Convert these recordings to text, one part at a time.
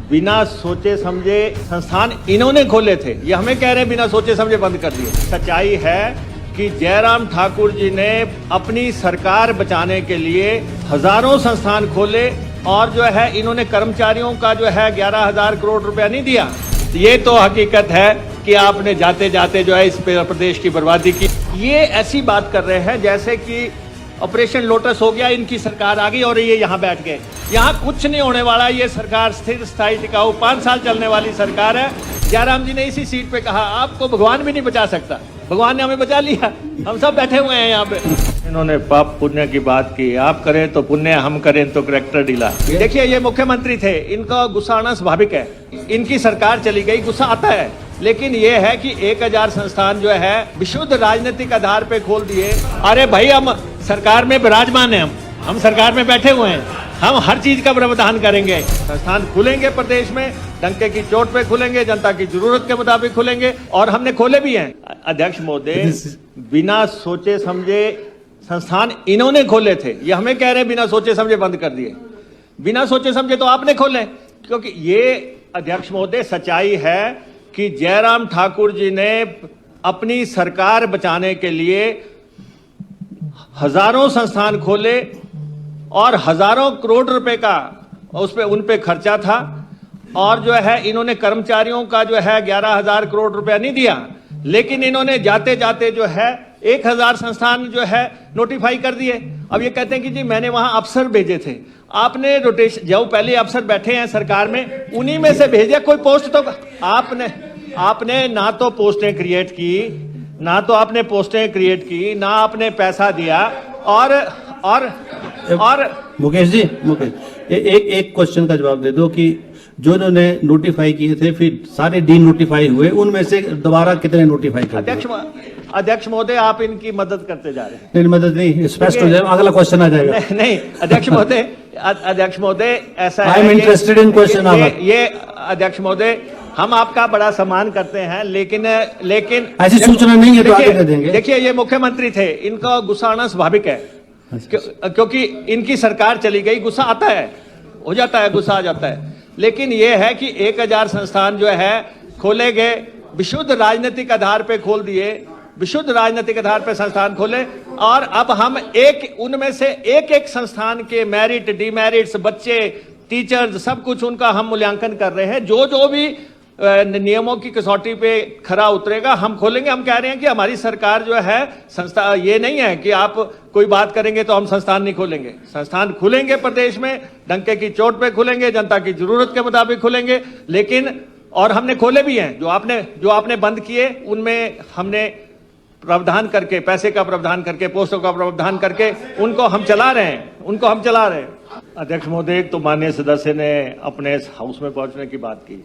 बिना सोचे समझे संस्थान इन्होंने खोले थे, ये हमें कह रहे हैं बिना सोचे समझे बंद कर दिए। सच्चाई है कि जयराम ठाकुर जी ने अपनी सरकार बचाने के लिए हजारों संस्थान खोले और जो है इन्होंने कर्मचारियों का जो है 11,000 करोड़ रुपया नहीं दिया। ये तो हकीकत है कि आपने जाते जाते जो है इस प्रदेश की बर्बादी की। ये ऐसी बात कर रहे हैं जैसे कि ऑपरेशन लोटस हो गया, इनकी सरकार आ गई और ये यहाँ बैठ गए। यहाँ कुछ नहीं होने वाला, ये सरकार स्थिर स्थायी टिकाऊ 5 साल चलने वाली सरकार है। जयराम जी ने इसी सीट पे कहा आपको भगवान भी नहीं बचा सकता, भगवान ने हमें बचा लिया, हम सब बैठे हुए हैं यहाँ पे। इन्होंने पाप पुण्य की बात की, आप करें तो पुण्य, हम करें तो करैक्टर ढीला। देखिए ये मुख्यमंत्री थे, इनका गुस्सा आना स्वाभाविक है, इनकी सरकार चली गई, गुस्सा आता है, लेकिन ये है कि 1000 संस्थान जो है विशुद्ध राजनीतिक आधार पे खोल दिए। अरे भाई हम सरकार में विराजमान हैं, हम सरकार में बैठे हुए हैं, हम हर चीज का प्रावधान करेंगे। संस्थान खुलेंगे प्रदेश में, डंके की चोट पे खुलेंगे, जनता की जरूरत के मुताबिक खुलेंगे और हमने खोले भी हैं। अध्यक्ष महोदय, बिना सोचे समझे संस्थान इन्होंने खोले थे, ये हमें कह रहे हैं बिना सोचे समझे बंद कर दिए। बिना सोचे समझे तो आपने खोले, क्योंकि ये अध्यक्ष महोदय सच्चाई है कि जयराम ठाकुर जी ने अपनी सरकार बचाने के लिए हजारों संस्थान खोले और हजारों करोड़ रुपए का उन पे खर्चा था और जो है इन्होंने कर्मचारियों का जो है 11,000 करोड़ रुपया नहीं दिया, लेकिन इन्होंने जाते जाते जो है 1000 संस्थान जो है नोटिफाई कर दिए। अब ये कहते हैं कि जी मैंने वहां अफसर भेजे थे, आपने रोटेशन जो पहले अफसर बैठे हैं सरकार में उन्हीं में से भेजे, कोई पोस्ट तो आपने ना तो पोस्टें क्रिएट की, ना तो आपने पोस्टें क्रिएट की, ना आपने पैसा दिया और मुकेश जी, एक क्वेश्चन का जवाब दे दो कि जो इन्होंने नोटिफाई किए थे फिर सारे डी नोटिफाई हुए, उनमें से दोबारा कितने नोटिफाई कर? अध्यक्ष महोदय आप इनकी मदद करते जा रहे हैं। नहीं मदद नहीं, स्पष्ट हो जाए, अगला क्वेश्चन आ जाएगा। नहीं अध्यक्ष महोदय ऐसा है, I am interested in question. ये अध्यक्ष महोदय हम आपका बड़ा सम्मान करते हैं, लेकिन ऐसी सूचना नहीं है तो आगे दे देंगे। देखिए ये मुख्यमंत्री थे, इनका गुस्सा आना स्वाभाविक है, क्योंकि इनकी सरकार चली गई, गुस्सा आता है, हो जाता है, गुस्सा आ जाता है। लेकिन यह है कि 1000 संस्थान जो है खोले गए, विशुद्ध राजनीतिक आधार पे खोल दिए, विशुद्ध राजनीतिक आधार पे संस्थान खोले और अब हम उनमें से एक संस्थान के मेरिट, डिमेरिट्स, बच्चे, टीचर्स, सब कुछ उनका हम मूल्यांकन कर रहे हैं। जो भी नियमों की कसौटी पे खरा उतरेगा हम खोलेंगे। हम कह रहे हैं कि हमारी सरकार जो है संस्था, ये नहीं है कि आप कोई बात करेंगे तो हम संस्थान नहीं खोलेंगे। संस्थान खुलेंगे प्रदेश में, डंके की चोट पे खुलेंगे, जनता की जरूरत के मुताबिक खुलेंगे, लेकिन और हमने खोले भी हैं। जो आपने बंद किए उनमें हमने प्रावधान करके, पैसे का प्रावधान करके, पोस्टों का प्रावधान करके उनको हम चला रहे हैं, अध्यक्ष महोदय, तो माननीय सदस्य ने अपने इस हाउस में पहुंचने की बात की।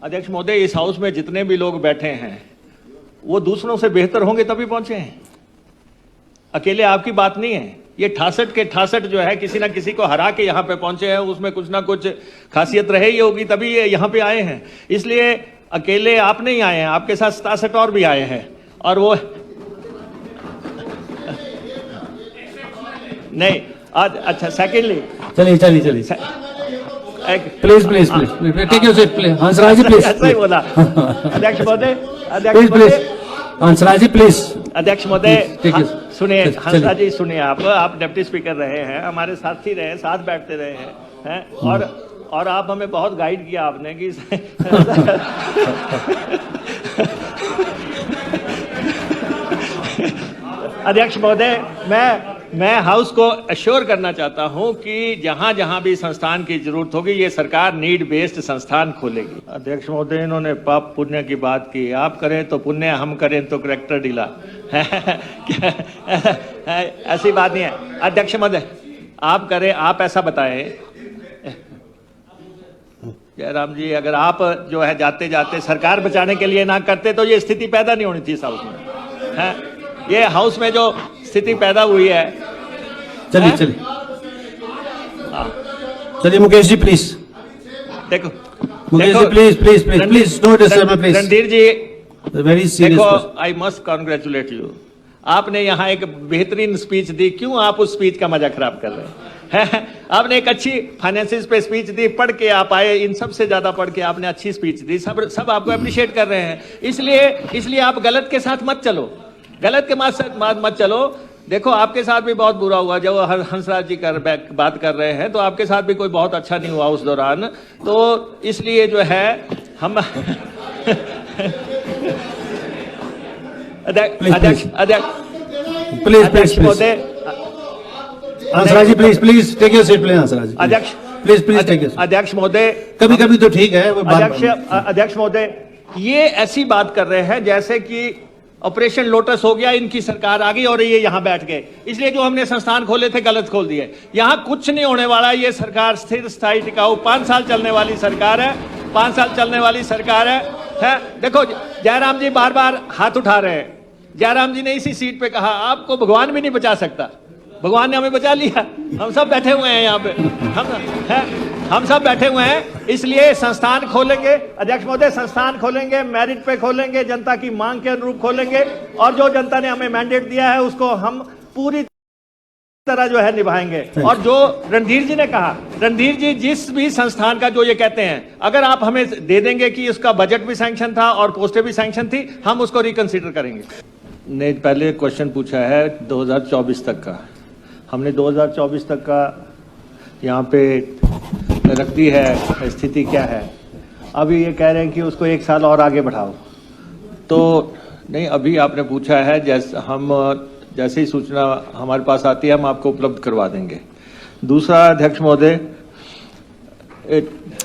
अध्यक्ष महोदय, इस हाउस में जितने भी लोग बैठे हैं वो दूसरों से बेहतर होंगे तभी पहुंचे हैं, अकेले आपकी बात नहीं है। ये 68 के 68 जो है किसी ना किसी को हरा के यहाँ पे पहुंचे हैं, उसमें कुछ ना कुछ खासियत रहे ही होगी, तभी ये यहाँ पे आए हैं। इसलिए अकेले आप नहीं आए हैं, आपके साथ 67 और भी आए हैं, और वो नहीं आज। अच्छा, सेकेंडली चलिए please take your seat please. Hansraj ji please. ऐसा ही बोला अध्यक्ष महोदय। हंसराज जी प्लीज। अध्यक्ष महोदय सुनिए, हंसराज जी सुनिए, आप डिप्टी स्पीकर रहे हैं, हमारे साथी रहे, साथ बैठते रहे हैं और आप हमें बहुत गाइड किया आपने कि अध्यक्ष महोदय, मैं हाउस को अश्योर करना चाहता हूं कि जहां जहां भी संस्थान की जरूरत होगी ये सरकार नीड बेस्ड संस्थान खोलेगी। अध्यक्ष महोदय, इन्होंने पाप पुण्य की बात की, आप करें तो पुण्य, हम करें तो करैक्टर ढीला। ऐसी बात नहीं है अध्यक्ष महोदय, आप करें, आप ऐसा बताएं। जयराम जी, अगर आप जो है जाते जाते सरकार बचाने के लिए ना करते तो ये स्थिति पैदा नहीं होनी थी इस हाउस में, है? ये हाउस में जो स्थिति पैदा हुई है। चलिए मुकेश जी प्लीज। देखो Mukesh ji please no disturb please. Randhir ji, very serious. देखो, आई मस्ट कॉन्ग्रेचुलेट यू। आपने यहाँ एक बेहतरीन स्पीच दी, क्यों आप उस स्पीच का मजा खराब कर रहे हैं? आपने एक अच्छी फाइनेंसिस पे स्पीच दी, पढ़ के आप आए, इन सब से ज्यादा पढ़ के आपने अच्छी स्पीच दी, सब आपको अप्रिशिएट कर रहे हैं। इसलिए आप गलत के साथ मत चलो, गलत के मत चलो। देखो आपके साथ भी बहुत बुरा हुआ जब हंसराज जी बात कर रहे हैं, तो आपके साथ भी कोई बहुत अच्छा नहीं हुआ उस दौरान। तो इसलिए जो है हम अध्यक्ष महोदय, Hansraj ji please take your seat, please Hansraj ji, अध्यक्ष प्लीज टेक योर। अध्यक्ष महोदय, कभी कभी तो ठीक है। अध्यक्ष महोदय, ये ऐसी बात कर रहे हैं जैसे कि ऑपरेशन लोटस हो गया, इनकी सरकार आ गई और ये यहाँ बैठ गए, इसलिए जो हमने संस्थान खोले थे गलत खोल दिए। यहाँ कुछ नहीं होने वाला। ये सरकार स्थिर, स्थायी, टिकाऊ 5 साल चलने वाली सरकार है, 5 साल चलने वाली सरकार है। देखो जयराम जी बार बार हाथ उठा रहे हैं। जयराम जी ने इसी सीट पे कहा आपको भगवान भी नहीं बचा सकता, भगवान ने हमें बचा लिया। हम सब बैठे हुए हैं यहाँ पे, हम सब बैठे हुए हैं, इसलिए संस्थान खोलेंगे। अध्यक्ष महोदय, संस्थान खोलेंगे, मेरिट पे खोलेंगे, जनता की मांग के अनुरूप खोलेंगे, और जो जनता ने हमें मैंडेट दिया है उसको हम पूरी तरह जो है निभाएंगे। और जो रणधीर जी ने कहा, रणधीर जी जिस भी संस्थान का जो ये कहते हैं, अगर आप हमें दे देंगे कि उसका बजट भी सैंक्शन था और पोस्टें भी सैंक्शन थी, हम उसको रिकंसिडर करेंगे। ने पहले क्वेश्चन पूछा है 2024 तक का, हमने 2024 तक का यहाँ पे रख दी है। स्थिति क्या है, अभी ये कह रहे हैं कि उसको 1 साल और आगे बढ़ाओ, तो नहीं, अभी आपने पूछा है, जैसे ही सूचना हमारे पास आती है हम आपको उपलब्ध करवा देंगे। दूसरा अध्यक्ष महोदय,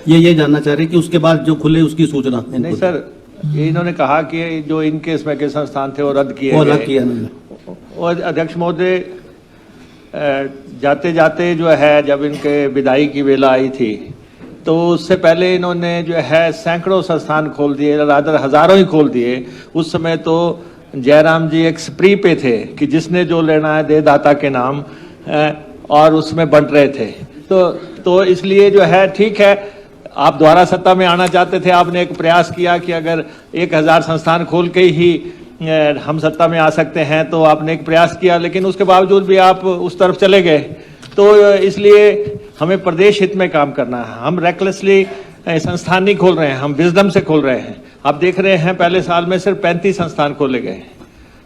ये जानना चाह रहे हैं कि उसके बाद जो खुले उसकी सूचना। नहीं सर, ये इन्होंने कहा कि जो इनके इसमें के संस्थान थे वो रद्द किए गए। और अध्यक्ष महोदय, जाते जाते जो है जब इनके विदाई की वेला आई थी, तो उससे पहले इन्होंने जो है सैकड़ों संस्थान खोल दिए, रादर हजारों ही खोल दिए। उस समय तो जयराम जी एक स्प्री पे थे कि जिसने जो लेना है दे दाता के नाम, और उसमें बंट रहे थे। तो इसलिए जो है ठीक है, आप दोबारा सत्ता में आना चाहते थे, आपने एक प्रयास किया कि अगर 1000 संस्थान खोल के ही हम सत्ता में आ सकते हैं, तो आपने एक प्रयास किया, लेकिन उसके बावजूद भी आप उस तरफ चले गए। तो इसलिए हमें प्रदेश हित में काम करना है। हम रेकलेसली संस्थान नहीं खोल रहे हैं, हम विजडम से खोल रहे हैं। आप देख रहे हैं पहले साल में सिर्फ 35 संस्थान खोले गए,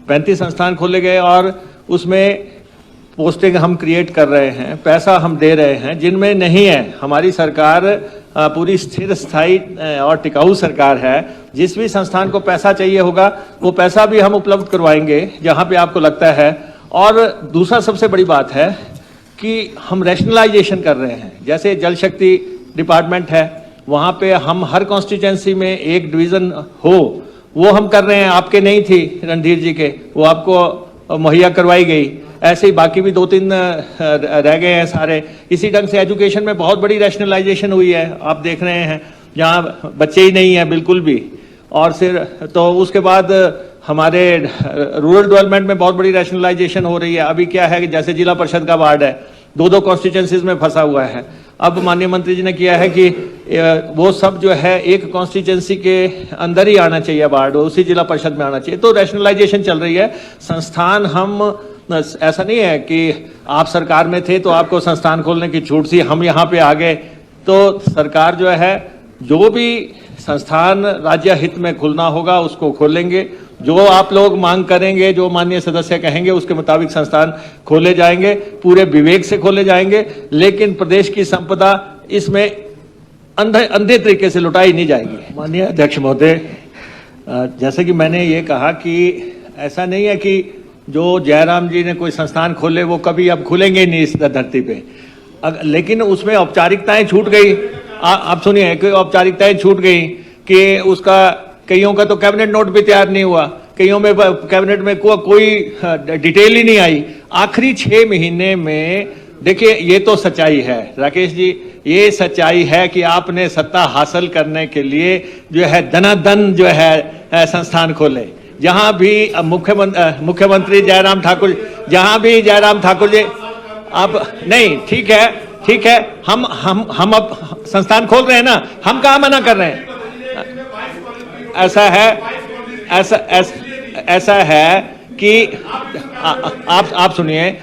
35 संस्थान खोले गए, और उसमें पोस्टिंग हम क्रिएट कर रहे हैं, पैसा हम दे रहे हैं जिनमें नहीं है। हमारी सरकार पूरी स्थिर, स्थायी और टिकाऊ सरकार है। जिस भी संस्थान को पैसा चाहिए होगा वो पैसा भी हम उपलब्ध करवाएंगे जहां पे आपको लगता है। और दूसरा सबसे बड़ी बात है कि हम रैशनलाइजेशन कर रहे हैं। जैसे जल शक्ति डिपार्टमेंट है, वहां पे हम हर कॉन्स्टिट्यूंसी में एक डिवीजन हो, वो हम कर रहे हैं। आपके नहीं थी रणधीर जी के, वो आपको मुहैया करवाई गई। ऐसे ही बाकी भी 2-3 रह गए हैं सारे। इसी ढंग से एजुकेशन में बहुत बड़ी रैशनलाइजेशन हुई है, आप देख रहे हैं, जहाँ बच्चे ही नहीं है बिल्कुल भी। और फिर तो उसके बाद हमारे रूरल डेवलपमेंट में बहुत बड़ी रैशनलाइजेशन हो रही है। अभी क्या है कि जैसे जिला परिषद का वार्ड है, 2-2 कॉन्स्टिट्यूंसीज में फंसा हुआ है। अब माननीय मंत्री जी ने किया है कि वो सब जो है एक कॉन्स्टिट्यूंसी के अंदर ही आना चाहिए, वार्ड उसी जिला परिषद में आना चाहिए। तो रैशनलाइजेशन चल रही है। संस्थान हम, ऐसा नहीं है कि आप सरकार में थे तो आपको संस्थान खोलने की छूट थी, हम यहाँ पे आ गए। तो सरकार जो है, जो भी संस्थान राज्य हित में खुलना होगा उसको खोलेंगे। जो आप लोग मांग करेंगे, जो माननीय सदस्य कहेंगे, उसके मुताबिक संस्थान खोले जाएंगे, पूरे विवेक से खोले जाएंगे। लेकिन प्रदेश की संपदा इसमें अंधे तरीके से लुटाई नहीं जाएगी। माननीय अध्यक्ष महोदय, जैसे कि मैंने ये कहा कि ऐसा नहीं है कि जो जयराम जी ने कोई संस्थान खोले वो कभी अब खुलेंगे नहीं इस धरती पे, लेकिन उसमें औपचारिकताएं छूट गई। आप सुनिए कि औपचारिकताएं छूट गई कि उसका कईयों का तो कैबिनेट नोट भी तैयार नहीं हुआ, कईयों में कैबिनेट में कोई डिटेल ही नहीं आई। आखिरी 6 महीने में देखिए, ये तो सच्चाई है राकेश जी, ये सच्चाई है कि आपने सत्ता हासिल करने के लिए जो है दनादन जो है संस्थान खोले। जहां भी मुख्यमंत्री जयराम ठाकुर, जहां भी जयराम ठाकुर जी, आप नहीं, ठीक है, हम अब संस्थान खोल रहे हैं ना, हम कहाँ मना कर रहे हैं। ऐसा है कि आप सुनिए,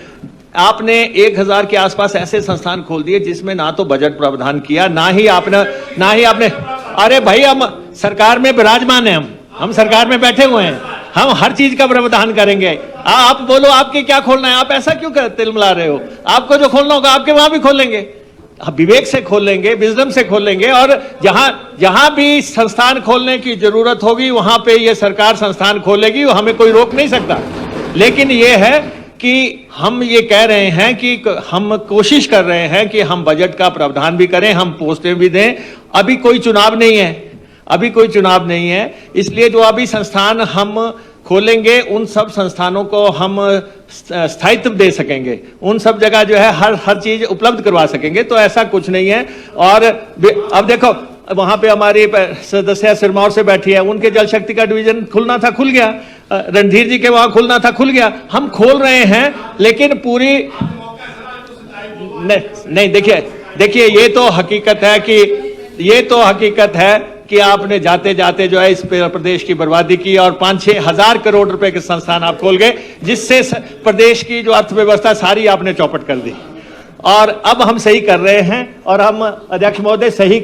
आपने 1000 के आसपास ऐसे संस्थान खोल दिए जिसमें ना तो बजट प्रावधान किया, ना ही आपने अरे भाई, हम सरकार में विराजमान हैं, हम सरकार में बैठे हुए हैं, हम हर चीज का प्रावधान करेंगे। आप बोलो आपके क्या खोलना है, आप ऐसा क्यों तिलमिला रहे हो? आपको जो खोलना होगा आपके वहां भी खोलेंगे, विवेक से खोलेंगे, विजडम से खोलेंगे, और जहां भी संस्थान खोलने की जरूरत होगी वहां पे ये सरकार संस्थान खोलेगी, हमें कोई रोक नहीं सकता। लेकिन ये है कि हम ये कह रहे हैं कि हम कोशिश कर रहे हैं कि हम बजट का प्रावधान भी करें, हम पोस्टें भी दें। अभी कोई चुनाव नहीं है, इसलिए जो अभी संस्थान हम खोलेंगे उन सब संस्थानों को हम स्थायित्व दे सकेंगे, उन सब जगह जो है हर चीज उपलब्ध करवा सकेंगे। तो ऐसा कुछ नहीं है। और अब देखो, वहां पे हमारी सदस्य सिरमौर से बैठी है, उनके जल शक्ति का डिवीजन खुलना था, खुल गया। रणधीर जी के वहां खुलना था, खुल गया। हम खोल रहे हैं, लेकिन पूरी नहीं, देखिए ये तो हकीकत है कि आपने जाते जाते जो है इस प्रदेश की बर्बादी की, और 5-6 हजार करोड़ रुपए के संस्थान आप खोल गए, जिससे प्रदेश की जो अर्थव्यवस्था सारी आपने चौपट कर दी। और अब हम सही कर रहे हैं, और हम अध्यक्ष महोदय सही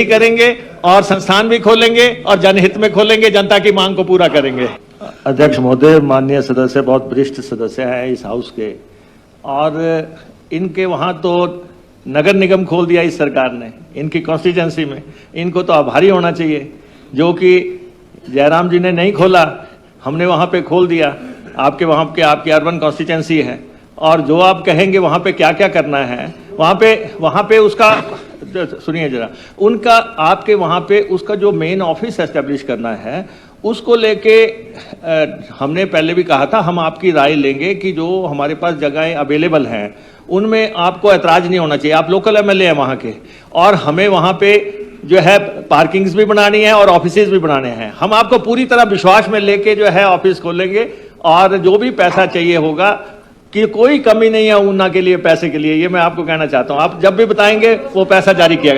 करेंगे, और संस्थान भी खोलेंगे और जनहित में खोलेंगे, जनता की मांग को पूरा करेंगे। अध्यक्ष महोदय, माननीय सदस्य बहुत वरिष्ठ सदस्य हैं इस हाउस के, और इनके वहां तो नगर निगम खोल दिया इस सरकार ने, इनकी कॉन्स्टिट्यूंसी में। इनको तो आभारी होना चाहिए, जो कि जयराम जी ने नहीं खोला, हमने वहां पे खोल दिया। आपकी अर्बन कॉन्स्टिट्यूंसी है, और जो आप कहेंगे वहां पे क्या क्या करना है, वहां पे उसका सुनिए जरा, आपके वहां पे उसका जो मेन ऑफिस एस्टेब्लिश करना है, उसको लेके हमने पहले भी कहा था, हम आपकी राय लेंगे कि जो हमारे पास जगहें अवेलेबल हैं उनमें आपको ऐतराज नहीं होना चाहिए। आप लोकल एमएलए हैं वहां के, और हमें वहां पे जो है पार्किंग्स भी बनानी है और ऑफिसेज भी बनाने हैं। हम आपको पूरी तरह विश्वास में लेके जो है ऑफिस खोलेंगे, और जो भी पैसा चाहिए होगा, कि कोई कमी नहीं है ऊना के लिए पैसे के लिए, ये मैं आपको कहना चाहता हूं। आप जब भी बताएंगे वो पैसा जारी किया